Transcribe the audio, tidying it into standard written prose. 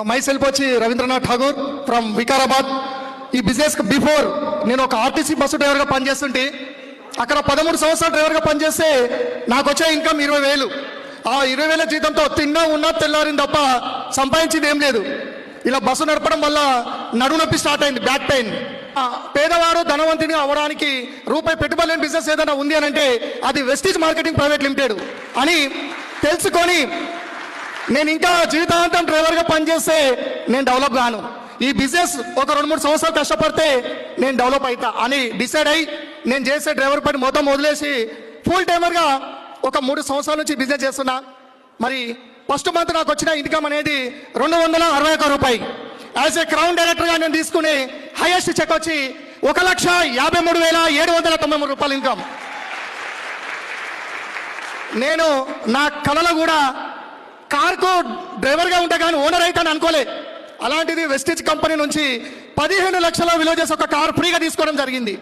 My self వచ్చి Rabindranath Tagore from Vikarabad. ఈ business before నేను ఒక ఆర్టీసీ బస్సు డ్రైవర్గా పనిచేస్తుంటే అక్కడ 13 సంవత్సరాలు డ్రైవర్గా పనిచేస్తే నాకు వచ్చే ఇన్కమ్ 20,000. ఆ 20,000 జీతంతో తిన్నా ఉన్నా తెల్లారింది తప్ప సంపాదించింది ఏం లేదు. ఇలా బస్సు నడపడం వల్ల నడుము నొప్పి స్టార్ట్ అయింది, బ్యాక్ పెయిన్. పేదవాడు ధనవంతుని అవ్వడానికి రూపాయి పెట్టుబడి లేని బిజినెస్ ఏదైనా ఉంది అని అంటే అది వెస్టీజ్ మార్కెటింగ్ ప్రైవేట్ లిమిటెడ్ అని తెలుసుకొని నేను ఇంకా జీవితాంతం డ్రైవర్గా పనిచేస్తే నేను డెవలప్ గాను. ఈ బిజినెస్ ఒక 2-3 సంవత్సరాలు కష్టపడితే నేను డెవలప్ అవుతా అని డిసైడ్ అయ్యి నేను చేసే డ్రైవర్ పని మొత్తం వదిలేసి ఫుల్ టైమర్గా ఒక 3 సంవత్సరాల నుంచి బిజినెస్ చేస్తున్నా. మరి ఫస్ట్ మంత్ నాకు వచ్చిన ఇన్కమ్ అనేది 261 రూపాయి. యాజ్ ఏ క్రౌన్ డైరెక్టర్గా నేను తీసుకునే హైయెస్ట్ చెక్ వచ్చి 1,53,793 రూపాయలు ఇన్కమ్. నేను నా కళలో కూడా కార్కు డ్రైవర్గా ఉంటా కానీ ఓనర్ అవుతాను అనుకోలే. అలాంటిది వెస్టీజ్ కంపెనీ నుంచి 15 లక్షల విలువ చేసి ఒక కార్ ఫ్రీగా తీసుకోవడం జరిగింది.